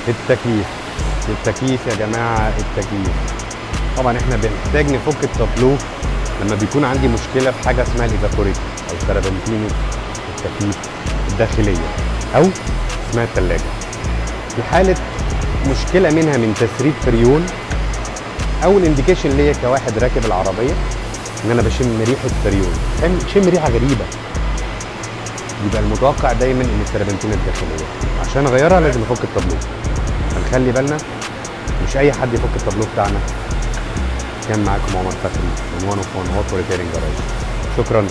التكييف. التكييف يا جماعه، التكييف. طبعا احنا بنحتاج نفك التابلو لما بيكون عندي مشكله في حاجه اسمها الايفابوريتور او سربنتينه التكييف الداخليه، او اسمها الثلاجه. في حاله مشكله منها من تسريب فريون، اول انديكيشن ليا كواحد راكب العربيه ان انا بشم ريحه فريون، بشم ريحه غريبه، يبقى المتوقع دايما ان السربنتينه الداخليه. عشان اغيرها لازم افك التابلو. فنخلي بالنا، مش اي حد يفك التابلو بتاعنا. كان معاكم عمر فخري من 1 اوف 1 اوتو ريبيرنج جراج. شكرا.